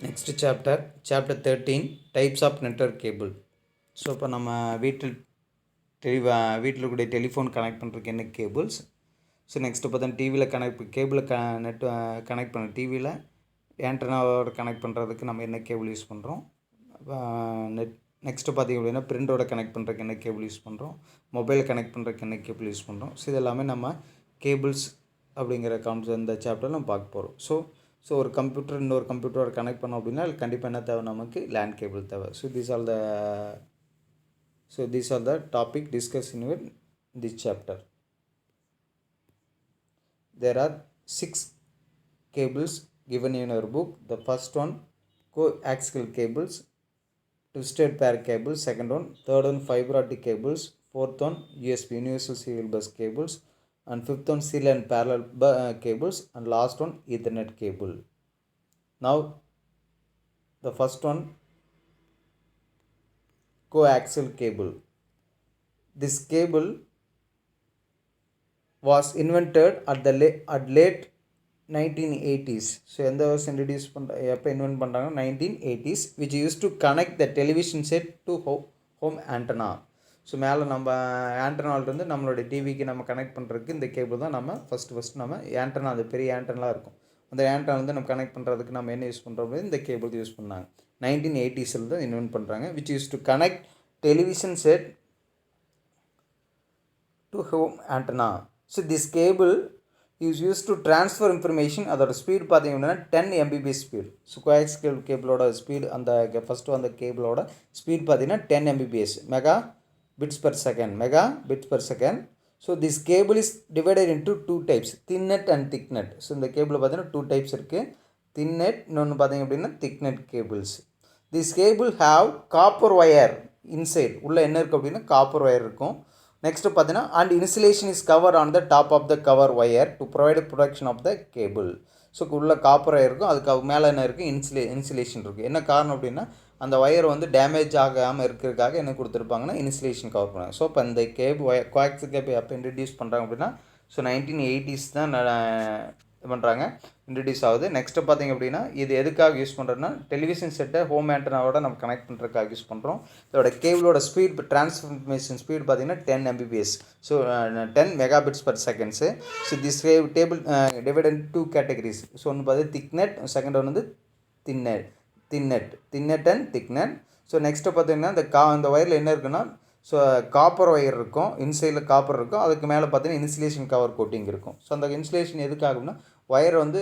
Next chapter 13, types of network cable. So இப்போ நம்ம வீட்டில் கூடிய டெலிஃபோன் கனெக்ட் பண்ணுறதுக்கு என்ன கேபிள்ஸ். ஸோ நெக்ஸ்ட்டு பார்த்தா டிவியில் கேபிளை கனெக்ட் பண்ண டிவியில் ஆண்டனாவோட கனெக்ட் பண்ணுறதுக்கு நம்ம என்ன கேபிள் யூஸ் பண்ணுறோம். நெக்ஸ்ட்டு பார்த்திங்க அப்படின்னா பிரிண்டரோட கனெக்ட் பண்ணுறதுக்கு என்ன கேபிள் யூஸ் பண்ணுறோம். மொபைலை கனெக்ட் பண்ணுறதுக்கு என்ன கேபிள் யூஸ் பண்ணுறோம். ஸோ இது எல்லாமே நம்ம கேபிள்ஸ் அப்படிங்கிற இந்த சாப்டரில் நம்ம பார்க்க போகிறோம். ஸோ ஒரு கம்ப்யூட்டர் இன்னொரு கம்ப்யூட்டரோட கனெக்ட் பண்ணோம் அப்படின்னா அது கண்டிப்பாக என்ன தேவை, நமக்கு லேண்ட் கேபிள் தேவை. So these are the topic discussed in this chapter. There are 6 cables given in your book. The first one coaxial cables, twisted pair cables. Second one, third one fiber optic cables. Fourth one USB universal serial bus cables, and fifth one serial and parallel cables, and last one Ethernet cable. Now the first one, coaxial cable. This cable was invented at late 1980s. So எந்த வருஷம் introduce எப்போ invent பண்ணுறாங்க, 1980s, which used to connect the television set to home antenna. So மேலே நம்ம ஆண்டனாவிலிருந்து நம்மளுடைய டிவிக்கு நம்ம connect பண்ணுறதுக்கு இந்த கேபிள் தான் நம்ம ஃபஸ்ட்டு நம்ம ஆண்டனா, அது பெரிய ஆண்டனாலாம் இருக்கும், அந்த ஆண்டனா வந்து நம்ம கனெக்ட் பண்ணுறதுக்கு நம்ம என்ன யூஸ் பண்ணுறோம், இந்த கேபிள் யூஸ் பண்ணாங்க. 1980s தான் இன்வென்ட் பண்ணுறாங்க, which used to connect television set to home antenna. So this cable is used to transfer information. அதோட ஸ்பீட் பார்த்தீங்கன்னா 10 Mbps ஸ்பீட். ஸோ கோஆக்சியல் கேபிளோட ஸ்பீட், அந்த ஃபஸ்ட்டு அந்த கேபிளோட ஸ்பீட் பார்த்தீங்கன்னா 10 Mbps, megabits per second. So this cable is divided into 2 types, thin net and thick net. So இந்த கேபிளில் பார்த்தீங்கன்னா 2 types இருக்குது, thin net, இன்னொன்று பார்த்தீங்க அப்படின்னா thick net cables. This cable have copper wire inside, உள்ளே என்ன இருக்குது அப்படின்னா காப்பர் ஒயர் இருக்கும். நெக்ஸ்ட்டு பார்த்தீங்கன்னா and insulation is cover on the top of the cover wire to provide protection of the cable. So உள்ள காப்பர் ஒயர் இருக்கும், அதுக்கு மேலே என்ன இருக்குது, இன்சுலேஷன் இருக்குது. என்ன காரணம் அப்படின்னா அந்த ஒயர் வந்து டேமேஜ் ஆகாமல் இருக்கிறதுக்காக என்ன கொடுத்துருப்பாங்கன்னா இன்சுலேஷன் கவர் பண்ணுவாங்க. ஸோ இப்போ இந்த கோஆக்சியல் கேபிள் எப்போ இன்ட்ரடியூஸ் பண்ணுறாங்க அப்படின்னா ஸோ 1980s தான் இது பண்ணுறாங்க, இன்ட்ரடியூஸ் ஆகுது. நெக்ஸ்ட்டு பார்த்திங்க அப்படின்னா இது எதுக்காக யூஸ் பண்ணுறோன்னா டெலிவிஷன் செட்டை ஹோம் ஆண்டனாவோட நம்ம கனெக்ட் பண்ணுறதுக்காக யூஸ் பண்ணுறோம். இதோட கேபிளோட ஸ்பீட் ட்ரான்ஸ்ஃபர்மேஷன் ஸ்பீட் பார்த்திங்கன்னா 10 Mbps. So 10 Mbps. So this table divide 2 categories. So ஒன்று பார்த்து திக் நெட், செகண்ட் ஒன்று வந்து thin net and thick net. So next பார்த்திங்கன்னா இந்த ஒயரில் என்ன இருக்குன்னா ஸோ காப்பர் ஒயர் இருக்கும், இன்சைடில் காப்பர் இருக்கும், அதுக்கு மேலே பார்த்தீங்கன்னா இன்சுலேஷன் கவர் கோட்டிங் இருக்கும். ஸோ அந்த இன்சுலேஷன் எதுக்காகும்னா ஒயர் வந்து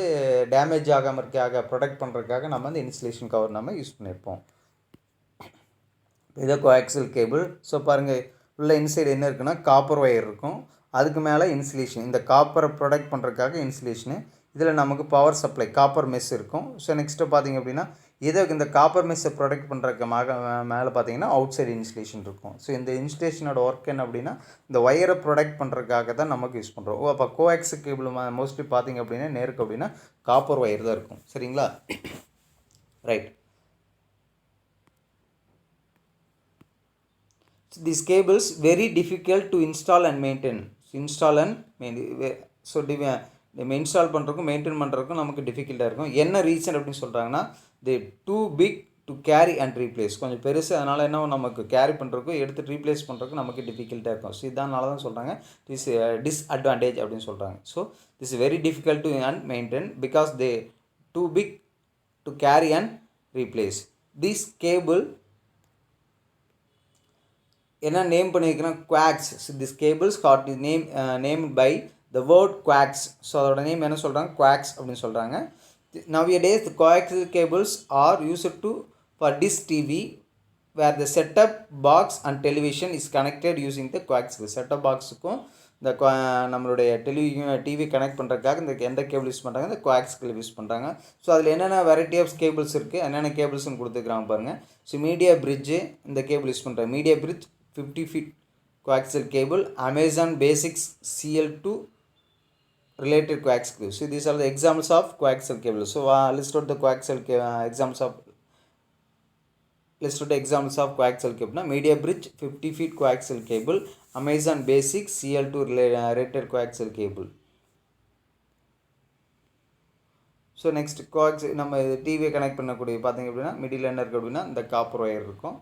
டேமேஜ் ஆகாமல் இருக்காக ப்ரொடெக்ட் பண்ணுறதுக்காக நம்ம அந்த இன்சுலேஷன் கவர் நம்ம யூஸ் பண்ணியிருப்போம். இதை கோஆக்சியல் கேபிள். ஸோ பாருங்கள் உள்ள இன்சைடு என்ன இருக்குன்னா காப்பர் ஒயர் இருக்கும், அதுக்கு மேலே இன்சுலேஷன், இந்த காப்பரை ப்ரொடெக்ட் பண்ணுறதுக்காக இன்சுலேஷனு. இதில் நமக்கு பவர் சப்ளை காப்பர் மெஸ் இருக்கும். ஸோ நெக்ஸ்ட்டு பார்த்திங்க அப்படின்னா இந்த காப்பர் மெஸ்ஸை ப்ரொடெக்ட் பண்ணுறதுக்கு மேலே பார்த்தீங்கன்னா அவுட் சைடு இன்சுலேஷன் இருக்கும். ஸோ இந்த இன்சுலேஷனோட ஒர்க் என்ன அப்படின்னா இந்த ஒயரை ப்ரொடெக்ட் பண்ணுறதுக்காக தான் நமக்கு யூஸ் பண்ணுறோம். அப்போ கோஆக்சியல் கேபிள் மோஸ்ட்லி பார்த்திங்க அப்படின்னா நேருக்கு அப்படின்னா காப்பர் ஒயர் தான் இருக்கும். சரிங்களா, right. These cables very difficult to install and maintain. So install பண்ணுறதுக்கும் மெயின்டைன் பண்ணுறதுக்கும் நமக்கு டிஃபிகல்ட்டாக இருக்கும். என்ன ரீசன் அப்படின்னு சொல்கிறாங்கன்னா the too big to carry and replace, கொஞ்சம் பெருசு, அதனால் என்ன நமக்கு கேரி பண்ணுறதுக்கும் எடுத்து ரீப்ளேஸ் பண்ணுறதுக்கும் நமக்கு டிஃபிகல்ட்டாக இருக்கும். ஸோ இதனால தான் சொல்கிறாங்க டிஸ்அட்வான்டேஜ் அப்படின்னு சொல்கிறாங்க. So this very difficult to and maintain because they too big to carry and replace. This cable என்ன நேம் பண்ணியிருக்கிறேன், coax. This cables got is name by the word coax. So அதோட name என்ன சொல்கிறாங்க, quakes அப்படின்னு சொல்கிறாங்க. nowadays the coaxial cables are used for dish TV where the setup box and television is connected using the coaxial. setup boxக்கும் இந்த நம்மளுடைய TV connect பண்ணுறதுக்காக இந்த எந்த கேபிள் யூஸ் பண்ணுறாங்க, இந்த கோஆக்சியல் யூஸ் பண்ணுறாங்க. ஸோ அதில் என்னென்ன வெரைட்டி ஆஃப் கேபிள்ஸ் இருக்குது, என்னென்ன கேபிள்ஸ்னு கொடுத்துருக்குறாங்க பாருங்கள். ஸோ மீடியா பிரிட்ஜு இந்த கேபிள் யூஸ் பண்ணுறாங்க. Media bridge 50 feet coaxial cable, Amazon Basics CL2 related coaxial. So these are the examples of coaxial cable. So list out the coaxial examples of coaxial cable. Media bridge 50 feet coaxial cable, Amazon Basics CL2 related coaxial cable. So next coax நம்ம டிவியை connect பண்ணக்கூடிய பார்த்திங்க அப்படின்னா middle என்ன இருக்குது அப்படின்னா இந்த copper wire இருக்கும்.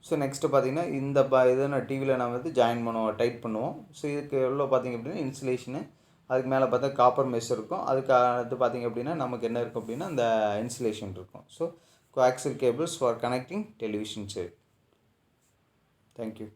ஸோ நெக்ஸ்ட்டு பார்த்திங்கன்னா இந்த இதை நான் டிவியில் நான் வந்து ஜாயின் பண்ணுவோம், டைட் பண்ணுவோம். ஸோ இதுக்கு எவ்வளோ பார்த்திங்க அப்படின்னா இன்சுலேஷனு, அதுக்கு மேலே பார்த்தா காப்பர் மெஷ் இருக்கும். அதுக்கு அடுத்து பார்த்திங்க அப்படின்னா நமக்கு என்ன இருக்கும் அப்படின்னா இந்த இன்சுலேஷன் இருக்கும். So coaxial cables for connecting television set. Thank you.